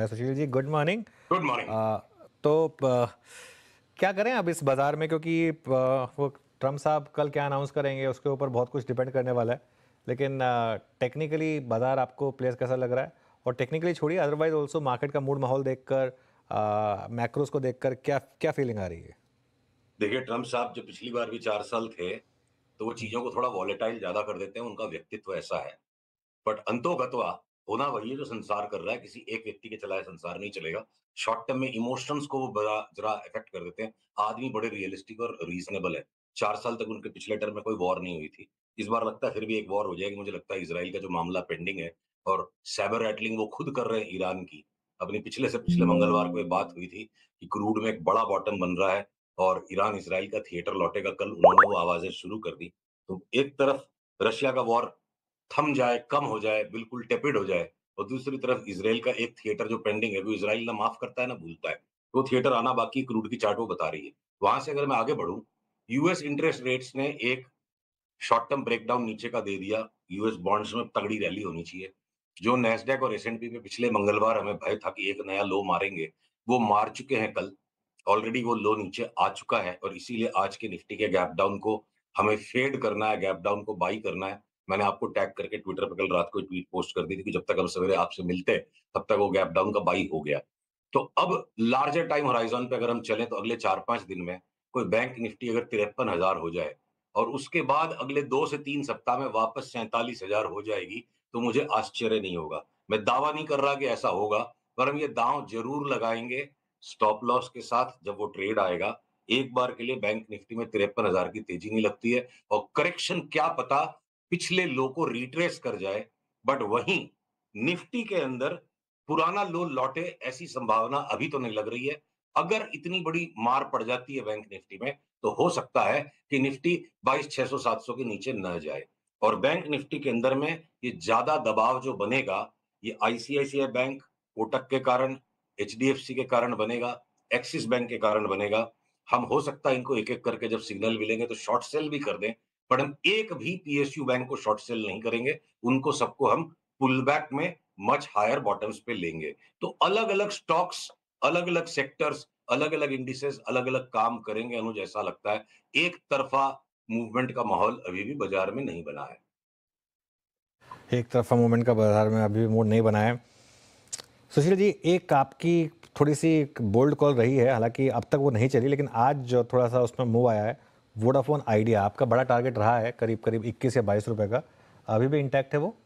Sushil ji, good morning. Good morning. तो क्या करें अब इस बाजार में, क्योंकि वो ट्रम्प साहब कल क्या अनाउंस करेंगे उसके ऊपर बहुत कुछ डिपेंड करने वाला है। लेकिन टेक्निकली बाजार आपको प्लेस कैसा लग रहा है? और टेक्निकली छोड़िए, अदरवाइज ऑल्सो मार्केट का मूड माहौल देखकर, मैक्रोस को देखकर क्या क्या फीलिंग आ रही है? देखिए, ट्रम्प साहब जब पिछली बार भी 4 साल थे, तो वो हम्म। चीज़ों को थोड़ा वॉलेटाइल ज़्यादा कर देते हैं, उनका व्यक्तित्व ऐसा है। बट अंतोगत्वा होना वही है जो संसार कर रहा है, किसी एक व्यक्ति के चलाए संसार नहीं चलेगा। शॉर्ट टर्म में इमोशंस को वो बड़ा ज़रा अफेक्ट कर देते हैं। आदमी बड़े रियलिस्टिक और रीज़नेबल है। 4 साल तक उनके पिछले टर्म में कोई वॉर नहीं हुई थी। इस बार लगता है फिर भी एक वॉर हो जाएगी। मुझे लगता है इज़राइल का जो मामला पेंडिंग है और साइबर रैटलिंग वो खुद कर रहे हैं ईरान की। अपनी पिछले से पिछले मंगलवार को ये बात हुई थी कि क्रूड में एक बड़ा बॉटम बन रहा है और ईरान इज़राइल का थिएटर लौटेगा। कल उन्होंने वो आवाज़ें शुरू कर दी। तो एक तरफ रशिया का वॉर थम जाए, कम हो जाए, बिल्कुल टेपिड हो जाए और दूसरी तरफ इज़राइल का एक थिएटर जो पेंडिंग है, वो इज़राइल ना माफ़ करता है, ना भूलता है। वो थिएटर आना बाकी क्रूड की चार्ट वो बता रही है। वहाँ से अगर मैं आगे बढ़ूँ, यूएस इंटरेस्ट रेट्स ने एक शॉर्ट टर्म ब्रेकडाउन नीचे का दे दिया। यूएस बॉन्ड्स में तगड़ी रैली होनी चाहिए। जो नैस्डैक और एस&पी पे पिछले मंगलवार हमें भय था कि एक नया लो मारेंगे, वो मार चुके हैं कल। ऑलरेडी वो लो नीचे आ चुका है और इसीलिए आज के निफ्टी के गैप डाउन को हमें फेड करना है, गैप डाउन को बाई करना है। मैंने आपको टैग करके ट्विटर पे कल रात को ट्वीट पोस्ट कर दी थी कि जब तक हम सवेरे आपसे मिलते, तब तक वो गैप डाउन का बाई हो गया। तो अब लार्जर टाइम होराइज़न पे अगर हम चलें तो अगले 4-5 दिन में कोई बैंक निफ्टी अगर 53,000 हो जाए और उसके बाद अगले 2 से 3 सप्ताह में वापस 47,000 हो जाएगी, तो मुझे आश्चर्य नहीं होगा। मैं दावा नहीं कर रहा कि ऐसा होगा, पर हम ये दाँव ज़रूर लगाएँगे स्टॉप लॉस के साथ जब वो ट्रेड आएगा। एक बार के लिए बैंक निफ्टी में 53,000 की तेज़ी नहीं लगती है और करेक्शन क्या पता पिछले लो को रिट्रेस कर जाए, बट वहीं निफ्टी के अंदर पुराना लो लौटे ऐसी संभावना अभी तो नहीं लग रही है। अगर इतनी बड़ी मार पड़ जाती है बैंक निफ्टी में, तो हो सकता है कि निफ्टी 22,600-700 के नीचे न जाए और बैंक निफ्टी के अंदर में ये ज़्यादा दबाव जो बनेगा, ये आईसीआईसीआई बैंक, कोटक के कारण, एचडीएफसी के कारण बनेगा, एक्सिस बैंक के कारण बनेगा। हम हो सकता है इनको एक-एक करके जब सिग्नल मिलेंगे तो शॉर्ट सेल भी कर दें, पर हम एक भी पीएसयू बैंक को शॉर्ट सेल नहीं करेंगे। उनको सबको हम पुल बैक में मच हायर बॉटम्स पे लेंगे। तो अलग-अलग स्टॉक्स, अलग-अलग सेक्टर्स, अलग-अलग इंडिसेस अलग-अलग काम करेंगे, मुझे ऐसा लगता है। एक तरफ़ा मूवमेंट का माहौल अभी भी बाज़ार में नहीं बना है। एक तरफा मूवमेंट का बाजार में अभी मूड नहीं बना है। सुशील जी, एक आपकी थोड़ी सी बोल्ड कॉल रही है, हालांकि अब तक वो नहीं चली, लेकिन आज जो थोड़ा सा उसमें मूव आया है, वोडाफोन आइडिया आपका बड़ा टारगेट रहा है, करीब करीब 21 या 22 रुपए का। अभी भी इंटैक्ट है वो?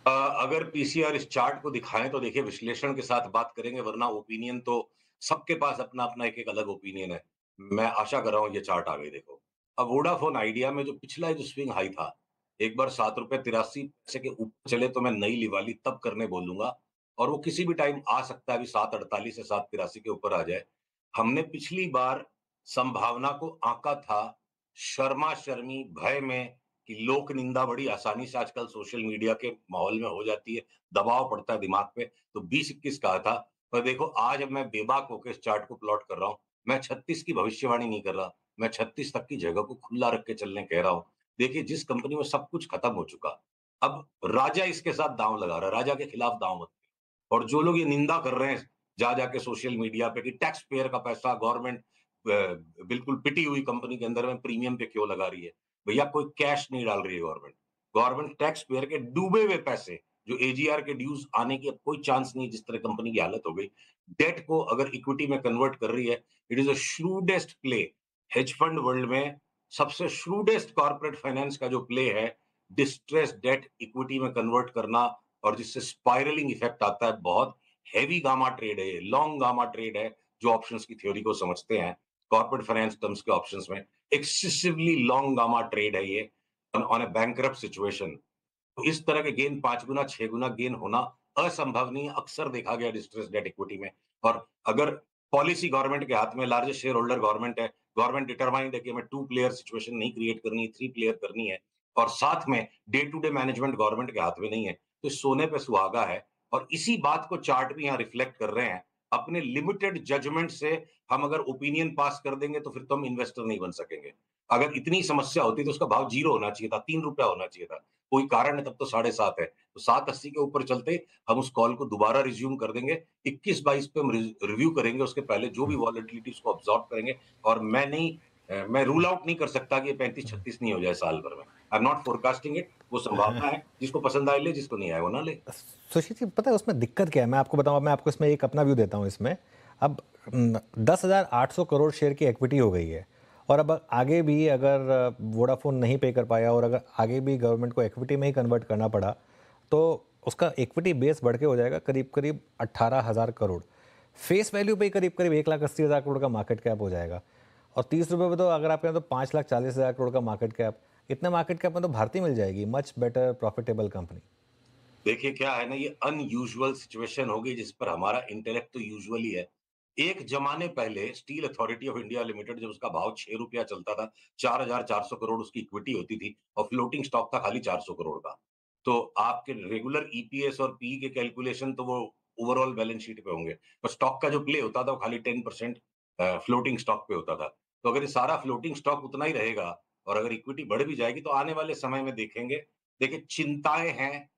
अगर पीसीआर इस चार्ट को दिखाएँ तो देखिए विश्लेषण के साथ बात करेंगे वरना ओपिनियन तो सबके पास अपना-अपना एक-एक अलग ओपिनियन है। मैं आशा कर रहा हूँ ये चार्ट आ गई देखो। अब वोडाफोन आइडिया में जो पिछला जो स्विंग हाई था, एक बार ₹7.83 के ऊपर चले तो मैं नई लिवाली तब करने बोलूँगा और वो किसी भी टाइम आ सकता है अभी 7.48 या 7.83 के ऊपर आ जाए। हमने पिछली बार संभावना को आँका था शर्मा-शर्मी, भय में कि लोक निंदा बड़ी आसानी से आजकल सोशल मीडिया के माहौल में हो जाती है, दबाव पड़ता है दिमाग पे, तो 20-21 कहा था। पर देखो आज अब मैं बेबाक होके इस चार्ट को प्लॉट कर रहा हूँ। मैं 36 की भविष्यवाणी नहीं कर रहा, मैं 36 तक की जगह को खुला रख के चलने कह रहा हूँ। देखिए जिस कंपनी में सब कुछ खत्म हो चुका, अब राजा इसके साथ दाँव लगा रहा है, राजा के खिलाफ दाँव मत खेलो। और जो लोग ये निंदा कर रहे हैं, जा-जा के सोशल मीडिया पे कि टैक्स पेयर का पैसा गवर्नमेंट बिल्कुल पिटी हुई कंपनी के अंदर में प्रीमियम पे क्यों लगा रही है? भैया कोई कैश नहीं डाल रही है गवर्नमेंट। गवर्नमेंट टैक्स पेयर के डूबे हुए पैसे, जो एजीआर के ड्यूज़ आने की अब कोई चांस नहीं जिस तरह कंपनी की हालत हो गई। डेट को अगर इक्विटी में कन्वर्ट कर रही है, it is a shrewdest play. Hedge fund world में सबसे श्रूडेस्ट कॉर्पोरेट फाइनेंस का जो प्ले है, डिस्ट्रेस्ड डेट इक्विटी में कन्वर्ट करना और जिससे स्पाइरलिंग इफेक्ट आता है, बहुत हेवी गामा ट्रेड है ये, लॉन्ग गामा ट्रेड है, जो ऑप्शंस की थ्योरी को समझते हैं। कॉर्पोरेट फाइनेंस टर्म्स के ऑप्शंस में एक्सेसिवली लॉन्ग गामा ट्रेड है ये ऑन अ बैंकरप्ट सिचुएशन। तो इस तरह के गेन 5 गुना 6 गुना गेन होना असंभव नहीं है, अक्सर देखा गया डिस्ट्रेस्ड डेट इक्विटी में। और अगर पॉलिसी गवर्नमेंट के हाथ में, लार्जेस्ट शेयर होल्डर गवर्नमेंट है, गवर्नमेंट डिटरमाइंड है कि हमें 2 प्लेयर सिचुएशन नहीं क्रिएट करनी है, 3 प्लेयर करनी है और साथ में day to day management government के हाथ में नहीं है, तो सोने पे सुहागा है और इसी बात को चार्ट भी यहाँ रिफ्लेक्ट कर रहे हैं। अपने लिमिटेड जजमेंट से हम अगर ओपिनियन पास कर देंगे तो फिर तो हम इन्वेस्टर नहीं बन सकेंगे। अगर इतनी समस्या होती तो उसका भाव 0 होना चाहिए था, ₹3 होना चाहिए था। कोई कारण है तब तो 7.5 है। तो 7.80 के ऊपर चलते हम उस कॉल को दोबारा रिज़्यूम कर देंगे। 21-22 पे हम रिव्यू करेंगे उसके पहले जो भी वॉलेटिलिटी उसको अब्ज़ॉर्ब करेंगे और मैं रूल आउट नहीं कर सकता कि ये 35-36 नहीं हो जाए साल भर में। I am not forecasting it, वो संभावना है, जिसको पसंद आए ले, जिसको नहीं आए वो ना ले। सुशील जी, पता है उसमें दिक्कत क्या है? मैं आपको बताऊँ, मैं आपको इसमें एक अपना व्यू देता हूँ इसमें। अब 10,800 करोड़ शेयर की इक्विटी हो गई है, और अब आगे भी अगर वोडाफोन नहीं पे कर पाया और अगर आगे भी गवर्नमेंट को इक्विटी में ही कन्वर्ट करना पड़ा, तो उसका इक्विटी बेस बढ़ के हो जाएगा करीब करीब 18,000 करोड़। फेस वैल्यू पे ही करीब करीब 1,80,000 करोड़ का मार्केट कैप हो जाएगा। और 30 रुपये में तो अगर आप कहें तो 5,40,000 करोड़ का मार्केट कैप, इतने मार्केट कैप में तो भारती मिल जाएगी, मच बेटर प्रॉफिटेबल कंपनी। देखिए क्या है ना, ये अनयूजुअल सिचुएशन होगी जिस पर हमारा इंटेलेक्ट तो यूजुअली है। एक ज़माने पहले steel authority of India limited जब उसका भाव ₹6 चलता था, 4,400 करोड़ उसकी इक्विटी होती थी और फ्लोटिंग स्टॉक था खाली 400 करोड़ का। तो आपके रेगुलर ईपीएस और पीई के कैलकुलेशन तो वो ओवरऑल बैलेंस शीट पे होंगे। पर स्टॉक का जो प्ले होता था वो खाली 10% फ्लोटिंग स्टॉक पे होता था। तो अगर ये सारा फ्लोटिंग स्टॉक उतना ही रहेगा और अगर इक्विटी बढ़ भी जाएगी तो आने वाले समय में देखेंगे, देखिए चिंताएँ हैं,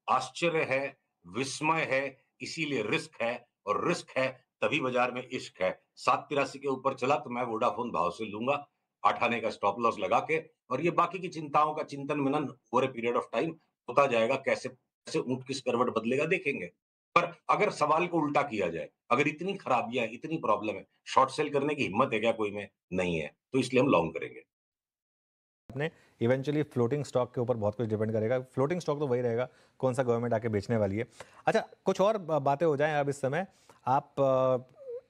आश्चर्य है, विस्मय है, इसीलिए रिस्क है और रिस्क है तभी बाजार में इश्क है। 783 के ऊपर चला तो मैं वोडाफोन भाव से लूँगा, 8 आने का स्टॉप लॉस लगा के और ये बाकी की चिंताओं का चिंतन-मनन over a period of time होता जाएगा, कैसे कैसे ऊँट किस करवट बदलेगा देखेंगे। पर अगर सवाल को उल्टा किया जाए, अगर इतनी खराबियाँ, इतनी प्रॉब्लम है, शॉर्ट सेल करने की हिम्मत है क्या कोई में? नहीं है, तो इसलिए हम लॉन्ग करेंगे। अपने इवेंचुअली फ्लोटिंग स्टॉक के ऊपर बहुत कुछ डिपेंड करेगा। फ्लोटिंग स्टॉक तो वही रहेगा, कौन सा गवर्नमेंट आके बेचने वाली है। अच्छा, कुछ और बातें हो जाएं अब इस समय। आप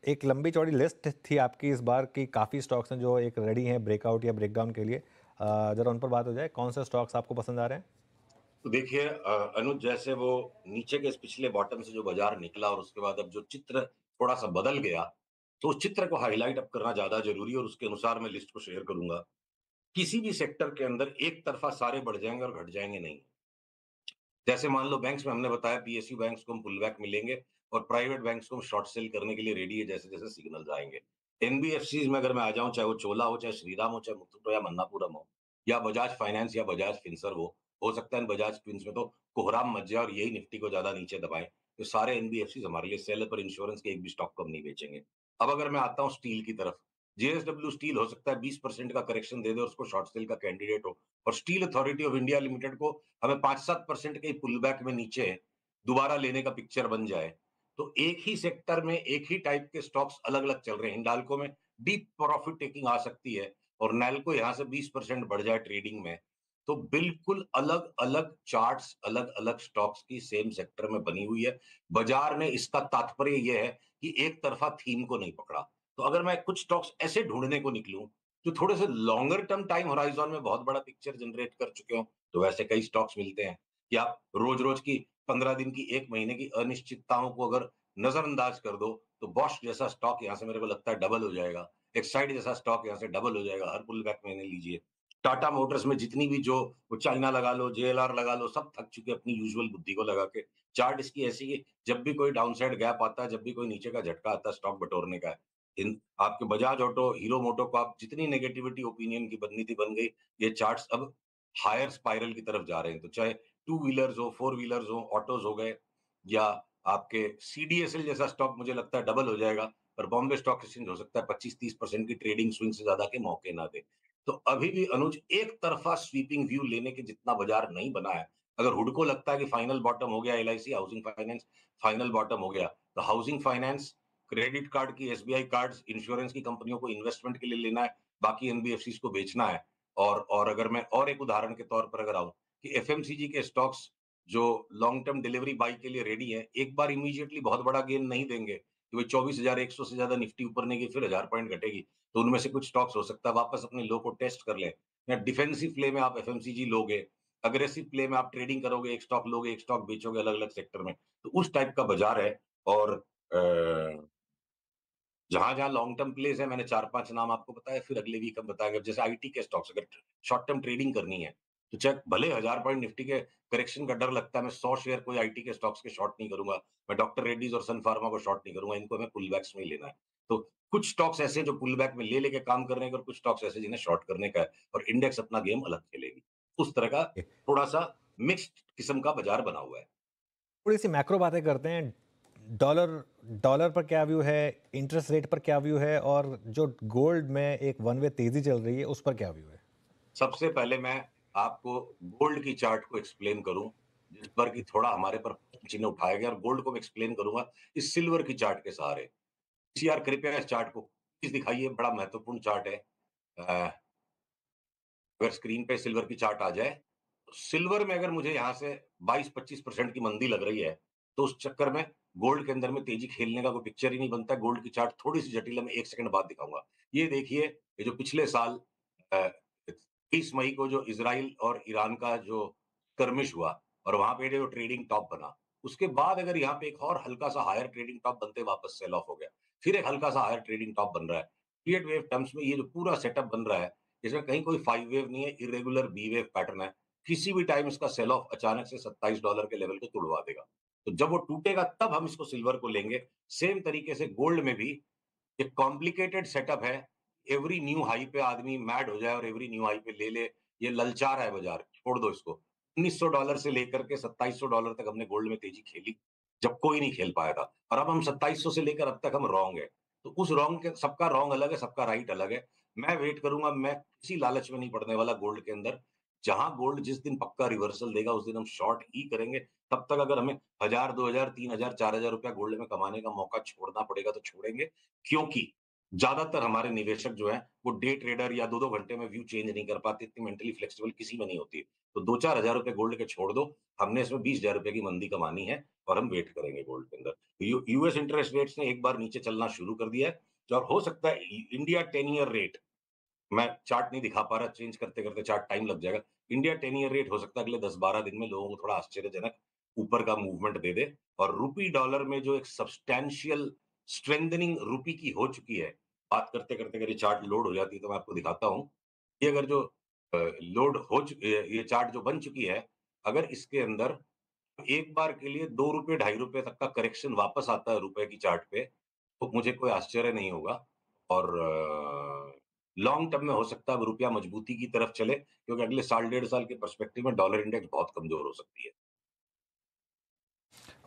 एक लंबी चौड़ी लिस्ट थी आपकी इस बार की, काफ़ी स्टॉक्स हैं जो एक रेडी हैं ब्रेकआउट या ब्रेकडाउन के लिए। ज़रा उन पर बात हो जाए, कौन से स्टॉक्स आपको पसंद आ रहे हैं? तो देखिए अनुज जैसे वो नीचे के इस पिछले बॉटम से जो बाजार निकला और उसके बाद अब जो चित्र थोड़ा-सा बदल गया, तो उस चित्र को हाइलाइट अब करना ज़्यादा ज़रूरी है और उसके अनुसार मैं लिस्ट को शेयर करूँगा। किसी भी सेक्टर के अंदर एक तरफ़ा सारे बढ़ जाएँगे और घट जाएँगे नहीं। जैसे मान लो बैंक्स में हमने बताया पीएसयू बैंक्स को हम पुल बैक मिलेंगे और प्राइवेट बैंक्स को हम शॉर्ट सेल करने के लिए रेडी है जैसे-जैसे सिग्नल्स आएँगे। एनबीएफसीज़ में अगर मैं आ जाऊँ, चाहे वो चोला हो, चाहे श्रीराम हो, चाहे मुथूट हो या मन्नापुरम हो या बजाज फाइनेंस या बजाज फिनसर्व हो सकता है इन बजाज फिन्स में तो कोहराम मच जाए और यही निफ्टी को ज़्यादा नीचे दबाएँ। तो सारे एनबीएफसीज़ हमारे लिए सेल है, पर इंश्योरेंस के एक भी स्टॉक को हम नहीं बेचेंगे। अब अगर मैं आता हूँ स्टील की तरफ, जेएसडब्ल्यू स्टील हो सकता है 20% का करेक्शन दे दे और उसको शॉर्ट सेल का कैंडिडेट हो और steel authority of India limited को हमें 5-7% के पुल बैक में नीचे दोबारा लेने का पिक्चर बन जाए, तो एक ही सेक्टर में एक ही टाइप के स्टॉक्स अलग-अलग चल रहे हैं। हिंडाल्को में डीप प्रॉफिट टेकिंग आ सकती है और नैल्को यहाँ से 20% बढ़ जाए ट्रेडिंग में, तो बिल्कुल अलग-अलग चार्ट्स, अलग-अलग स्टॉक्स की सेम सेक्टर में बनी हुई है। बाजार ने इसका तात्पर्य ये है कि एक तरफा थीम को नहीं पकड़ा। तो अगर मैं कुछ स्टॉक्स ऐसे ढूँढने को निकलूँ, जो थोड़े से लॉन्गर टर्म टाइम होराइज़न में बहुत बड़ा पिक्चर जनरेट कर चुके हों, तो वैसे कई स्टॉक्स मिलते हैं कि आप रोज-रोज की 15 दिन की 1 महीने की अनिश्चितताओं को अगर नज़रअंदाज कर दो, तो बॉश जैसा स्टॉक यहाँ से मेरे को लगता है डबल हो जाएगा। एक्साइड जैसा स्टॉक यहाँ से डबल हो जाएगा, हर पुल बैक में इन्हें लीजिए। टाटा मोटर्स में जितनी भी जो वो चाइना लगा लो, जेएलआर लगा लो, सब थक चुके हैं अपनी यूजुअल बुद्धि को लगा के। चार्ट इसकी ऐसी है, जब भी कोई डाउनसाइड गैप आता है, जब भी कोई नीचे का झटका आता है, स्टॉक बटोरने का है। इन आपके बजाज ऑटो, हीरो मोटो को आप जितनी नेगेटिविटी ओपिनियन की बननी थी बन गई, ये चार्ट्स अब हायर स्पाइरल की तरफ जा रहे हैं। तो चाहे टू व्हीलर्स हो, फोर व्हीलर्स हो, ऑटोज हो गए या आपके सीडीएसएल जैसा स्टॉक मुझे लगता है डबल हो जाएगा, पर बॉम्बे स्टॉक एक्सचेंज हो सकता है 25-30% की ट्रेडिंग स्विंग से ज्यादा के मौके ना दे। तो अभी भी अनुज एक तरफा स्वीपिंग व्यू लेने के जितना बाजार नहीं बना है। अगर हुड को लगता है कि फाइनल बॉटम हो गया, LIC housing finance final bottom हो गया, तो हाउसिंग फाइनेंस, क्रेडिट कार्ड की एसबीआई कार्ड्स, इंश्योरेंस की कंपनियों को इन्वेस्टमेंट के लिए लेना है, बाकी एनबीएफसीज को बेचना है। और अगर मैं और एक उदाहरण के तौर पर अगर आऊँ कि एफएमसीजी के स्टॉक्स जो लॉन्ग टर्म डिलीवरी बाई के लिए रेडी है, एक बार इमीडिएटली बहुत बड़ा गेन नहीं देंगे कि भाई 24,100 से ज्यादा निफ्टी ऊपर नहीं गई फिर 1000 पॉइंट घटेगी। तो उनमें से कुछ स्टॉक्स हो सकता है वापस अपने लो को टेस्ट कर लें या डिफेंसिव प्ले में आप एफएमसीजी लोगे, अग्रेसिव प्ले में आप ट्रेडिंग करोगे, एक स्टॉक लोगे, एक स्टॉक बेचोगे अलग अलग सेक्टर में। तो उस टाइप का बाजार है और जहाँ-जहाँ लॉन्ग टर्म प्लेज़ है, मैंने 4-5 नाम आपको बताए, फिर अगले वीक हम बताएँगे। जैसे आईटी के स्टॉक्स अगर शॉर्ट टर्म ट्रेडिंग करनी है, तो चाहे भले 1000 पॉइंट निफ्टी के करेक्शन का डर लगता है, मैं 100 शेयर कोई आईटी के स्टॉक्स के शॉर्ट नहीं करूँगा। मैं डॉक्टर रेड्डीज़ और सन फार्मा को शॉर्ट नहीं करूँगा, इनको हमें पुल बैक्स में ही लेना है। तो कुछ स्टॉक्स ऐसे हैं जो पुल बैक में ले लेके काम करने का और कुछ स्टॉक्स ऐसे जिन्हें शॉर्ट करने का है और इंडेक्स अपना गेम अलग खेलेगी। उस तरह का थोड़ा-सा मिक्स्ड किस्म का बाजार बना हुआ है। थोड़ी सी मैक्रो बातें करते हैं। डॉलर डॉलर पर क्या व्यू है, इंटरेस्ट रेट पर क्या व्यू है, और जो गोल्ड में एक वन वे तेजी चल रही है उस पर क्या व्यू है? सबसे पहले मैं आपको गोल्ड की चार्ट को एक्सप्लेन करूं, जिस पर कि थोड़ा हमारे पर चिन्ह उठाया गया, और गोल्ड को मैं एक्सप्लेन करूंगा इस सिल्वर की चार्ट के सहारे। सीआर कृपया इस चार्ट को प्लीज दिखाइए, बड़ा महत्वपूर्ण चार्ट है। अगर स्क्रीन पे सिल्वर की चार्ट आ जाए, तो सिल्वर में अगर मुझे यहाँ से 22-25% की मंदी लग रही है, तो उस चक्कर में गोल्ड के अंदर में तेजी खेलने का कोई पिक्चर ही नहीं बनता है। गोल्ड की चार्ट थोड़ी-सी जटिल है, मैं 1 सेकंड बाद दिखाऊँगा। ये देखिए, ये जो पिछले साल अ, 30 मई को जो इज़राइल और ईरान का जो skirmish हुआ और वहाँ पे जो ट्रेडिंग टॉप बना, उसके बाद अगर यहाँ पे एक और हल्का-सा हायर ट्रेडिंग टॉप बनते वापस सेल ऑफ हो गया। फिर एक हल्का-सा हायर ट्रेडिंग टॉप बन रहा है। पीरियड वेव टर्म्स में ये जो पूरा सेटअप बन रहा है, इसमें कहीं कोई 5 वेव नहीं है, इर्रेगुलर बी वेव पैटर्न है। किसी भी टाइम इसका सेल ऑफ अचानक से $27 के लेवल को तोड़वा देगा। तो जब वो टूटेगा तब हम इसको सिल्वर को लेंगे। सेम तरीके से गोल्ड में भी एक कॉम्प्लिकेटेड सेटअप है। एवरी न्यू हाई पे आदमी मैड हो जाए और एवरी न्यू हाई पे ले ले, ये ललचा रहा है बाजार, छोड़ दो इसको। $1900 से लेकर के $2700 तक हमने गोल्ड में तेजी खेली, जब कोई नहीं खेल पाया था। और अब हम 2700 से लेकर अब तक हम रॉन्ग है। तो उस रॉन्ग के सबका रॉन्ग अलग है, सबका राइट अलग है। मैं वेट करूँगा, मैं किसी लालच में नहीं पड़ने वाला गोल्ड के अंदर। जहाँ गोल्ड जिस दिन पक्का रिवर्सल देगा, उस दिन हम शॉर्ट ही करेंगे। तब तक अगर हमें 1000, 2000, 3000, ₹4000 रुपया गोल्ड में कमाने का मौका छोड़ना पड़ेगा तो छोड़ेंगे। क्योंकि ज्यादातर हमारे निवेशक जो हैं, वो डे ट्रेडर या 2-2 घंटे में व्यू चेंज नहीं कर पाते, इतनी मेंटली फ्लेक्सिबल किसी में नहीं होती है। तो 2-4 हज़ार रुपए गोल्ड के छोड़ दो, हमने इसमें 20,000 रुपए की मंदी कमानी है और हम वेट करेंगे गोल्ड के अंदर। यूएस इंटरेस्ट रेट्स ने एक बार नीचे चलना शुरू कर दिया है, और हो सकता है इंडिया 10 ईयर रेट, मैं चार्ट नहीं दिखा पा रहा, चेंज करते-करते चार्ट टाइम लग जाएगा। इंडिया 10 ईयर रेट हो सकता है अगले 10-12 दिन में लोगों को थोड़ा आश्चर्यजनक ऊपर का मूवमेंट दे दे, और रूपी डॉलर में जो एक सब्सटैंशियल स्ट्रेंथनिंग रूपी की हो चुकी है, बात करते-करते अगर ये चार्ट लोड हो जाती है तो मैं आपको दिखाता हूँ। ये अगर जो लोड हो चुकी है, ये चार्ट जो बन चुकी है, अगर इसके अंदर एक बार के लिए ₹2 ₹2.5 तक का करेक्शन वापस आता है रुपए की चार्ट पे, तो मुझे कोई आश्चर्य नहीं होगा। और लॉन्ग टर्म में हो सकता है अब रुपया मजबूती की तरफ चले, क्योंकि अगले साल डेढ़ साल के पर्सपेक्टिव में डॉलर इंडेक्स बहुत कमजोर हो सकती है।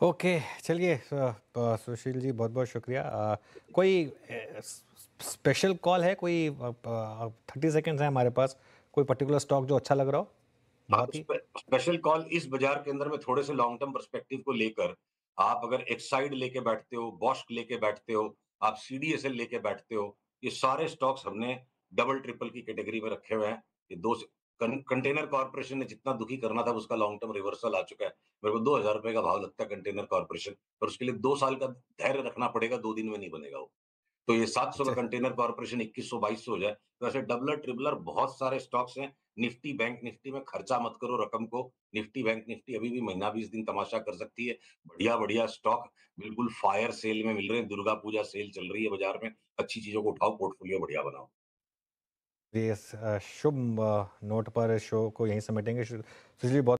ओके, चलिए, सुशील जी बहुत-बहुत शुक्रिया। कोई स्पेशल कॉल है, कोई 30 सेकंड्स हैं हमारे पास, कोई पर्टिकुलर स्टॉक जो अच्छा लग रहा हो? हाँ, बहुत ही स्पेशल कॉल इस बाजार के अंदर में थोड़े से लॉन्ग टर्म पर्सपेक्टिव को लेकर, आप अगर एक्साइड लेके बैठते हो, बॉस्क लेके बैठते हो, आप सीडीएसएल लेके बैठते हो, ये सारे स्टॉक्स हमने डबल ट्रिपल की कैटेगरी में रखे हुए हैं। ये दो कंटेनर कॉर्पोरेशन ने जितना दुखी करना था उसका लॉन्ग टर्म रिवर्सल आ चुका है। मेरे को ₹2000 का भाव लगता है कंटेनर कॉर्पोरेशन, और उसके लिए 2 साल का धैर्य रखना पड़ेगा, 2 दिन में नहीं बनेगा वो। तो ये 700 का अच्छा। कंटेनर कॉर्पोरेशन 2100-2200 हो जाए, तो ऐसे डबलर ट्रिपलर बहुत सारे स्टॉक्स हैं। निफ्टी बैंक निफ्टी में खर्चा मत करो रकम को। निफ्टी बैंक निफ्टी अभी भी महीना 20 दिन तमाशा कर सकती है। बढ़िया बढ़िया स्टॉक बिल्कुल फायर सेल में मिल रहे हैं, दुर्गा पूजा सेल चल रही है बाजार में। अच्छी चीजों को उठाओ, पोर्टफोलियो बढ़िया बनाओ। जी, इस शुभ नोट पर शो को यहीं समेटेंगे। सुशील जी, बहुत